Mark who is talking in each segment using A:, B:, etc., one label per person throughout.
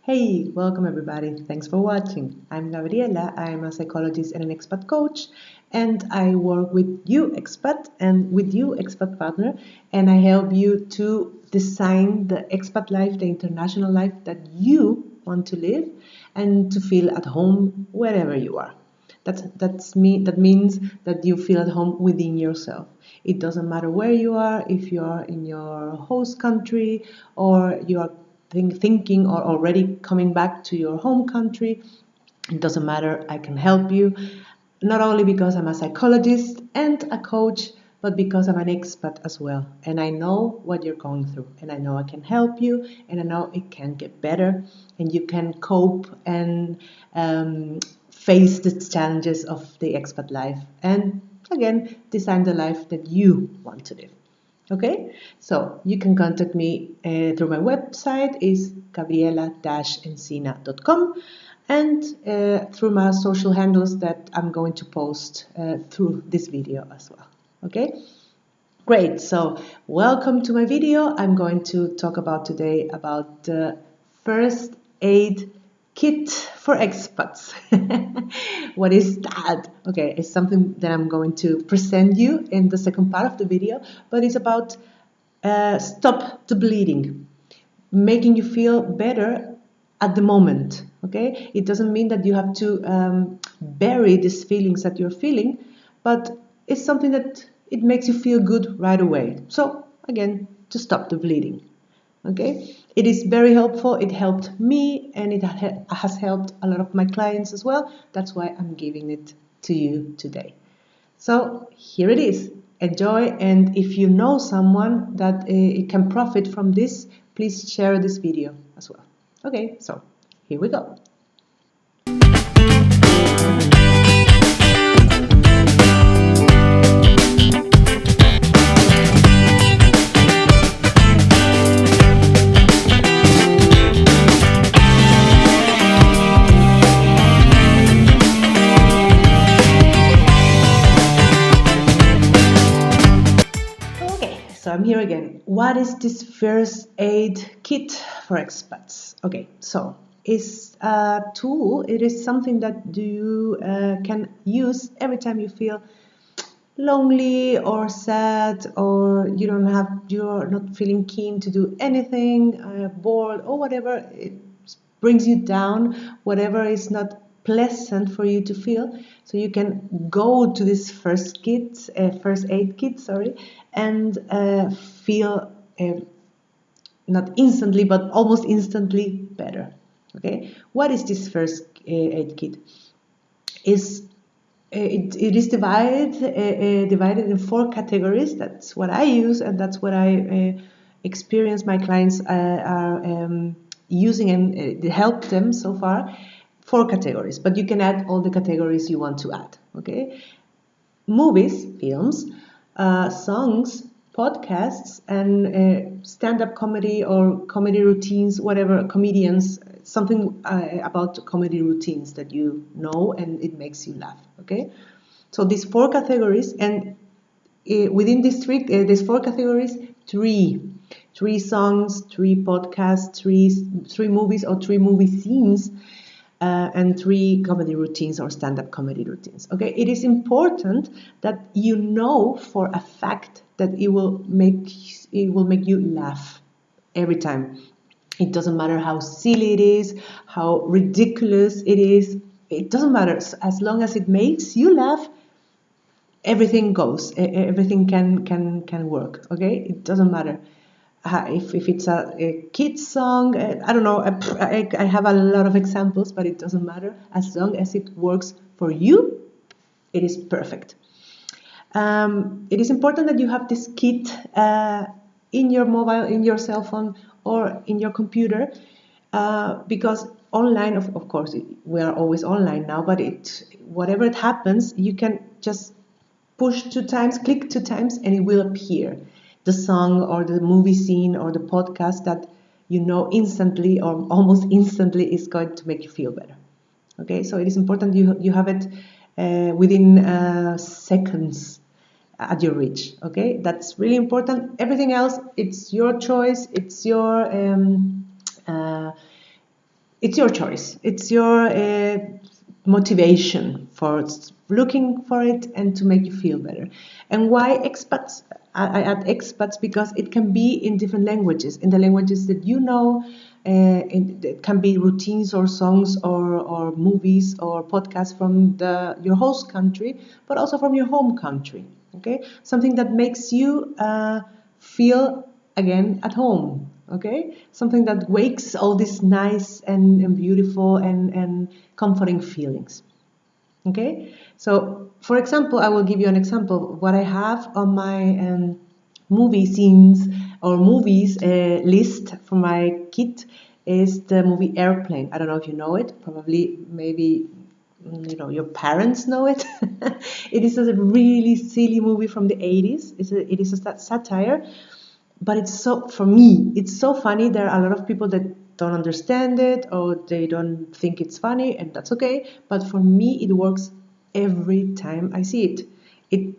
A: Hey, welcome everybody. Thanks for watching. I'm Gabriela. I'm a psychologist and an expat coach, and I work with you, expat, and with you, expat partner, and I help you to design the expat life, the international life that you want to live, and to feel at home wherever you are. That means that you feel at home within yourself. It doesn't matter where you are, if you are in your host country or you are thinking or already coming back to your home country. It doesn't matter. I can help you, not only because I'm a psychologist and a coach, but because I'm an expat as well. And I know what you're going through, and I know I can help you, and I know it can get better, and you can cope and face the challenges of the expat life, and again, design the life that you want to live. Okay, so you can contact me through my website is gabriela-encina.com and through my social handles that I'm going to post through this video as well. Okay, great. So welcome to my video. I'm going to talk about today about the first aid kit for expats. What is that? Okay, it's something that I'm going to present you in the second part of the video, but it's about stop the bleeding, making you feel better at the moment. Okay, it doesn't mean that you have to bury these feelings that you're feeling, but it's something that it makes you feel good right away. So again, to stop the bleeding. Okay, it is very helpful. It helped me, and it has helped a lot of my clients as well. That's why I'm giving it to you today. So here it is. Enjoy, and if you know someone that can profit from this, please share this video as well. Okay, so here we go. So I'm here again. What is this first aid kit for expats? Okay, so it's a tool. It is something that you can use every time you feel lonely or sad, or you're not feeling keen to do anything, bored or whatever. It brings you down, whatever is not pleasant for you to feel. So you can go to this first aid kit, and feel not instantly, but almost instantly better. Okay, what is this first aid kit? It is divided in 4 categories. That's what I use, and that's what I experience my clients are using, and help them so far. 4 categories, but you can add all the categories you want to add. Okay, movies, films, songs, podcasts, and stand-up comedy or comedy routines, whatever, comedians, something about comedy routines that you know and it makes you laugh. Okay, so these 4 categories, and within these 4 categories, three songs, 3 podcasts, three movies or 3 movie scenes, and 3 comedy routines or stand-up comedy routines. Okay, it is important that you know for a fact that it will make you laugh every time. It doesn't matter how silly it is, how ridiculous it is. It doesn't matter, as long as it makes you laugh. Everything goes. Everything can work. Okay, it doesn't matter. If it's a kid's song, I don't know, I have a lot of examples, but it doesn't matter. As long as it works for you, it is perfect. It is important that you have this kit in your mobile, in your cell phone, or in your computer, because online, of course, we are always online now, but whatever it happens, you can just push 2 times, click 2 times, and it will appear the song or the movie scene or the podcast that you know instantly or almost instantly is going to make you feel better. Okay, so it is important you have it within seconds at your reach. Okay, that's really important. Everything else, it's your choice. It's your it's your choice. It's your motivation for looking for it and to make you feel better. And why expats? I add expats because it can be in different languages, in the languages that you know. It can be routines or songs or movies or podcasts from your host country, but also from your home country. Okay, something that makes you feel again at home. Okay, something that wakes all these nice and beautiful and comforting feelings. Okay, so for example, I will give you an example. What I have on my movie scenes or movies list for my kid is the movie Airplane. I don't know if you know it. Probably, maybe your parents know it. It is a really silly movie from the 80s. It is a satire, but for me it's so funny. There are a lot of people that don't understand it or they don't think it's funny, and that's okay, but for me it works every time I see it. It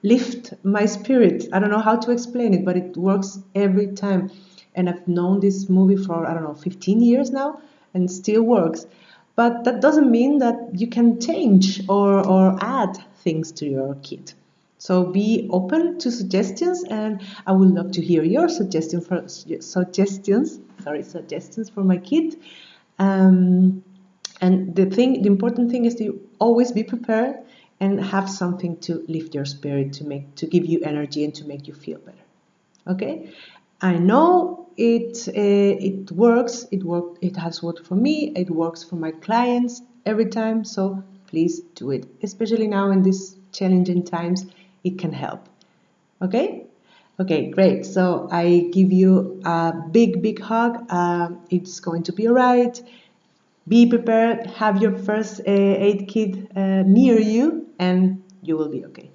A: lifts my spirit. I don't know how to explain it, but it works every time. And I've known this movie for, I don't know, 15 years now, and still works. But that doesn't mean that you can change or add things to your kit. So be open to suggestions, and I would love to hear your suggestions for my kid. Um, and the important thing is to always be prepared and have something to lift your spirit, to give you energy and to make you feel better. Okay, I know it works. It has worked for me. It works for my clients every time. So please do it, especially now in these challenging times. It can help. Okay. Okay, great. So I give you a big hug. It's going to be alright. Be prepared. Have your first aid kit near you, and you will be okay.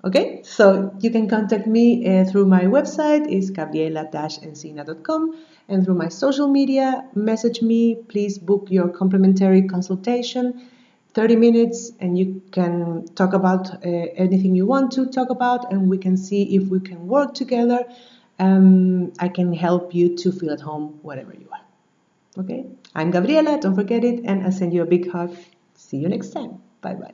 A: Okay, so you can contact me through my website, is gabriela-encina.com, and through my social media. Message me. Please book your complimentary consultation, 30 minutes, and you can talk about anything you want to talk about, and we can see if we can work together. I can help you to feel at home wherever you are. Okay, I'm Gabriela, don't forget it, and I send you a big hug. See you next time. Bye bye.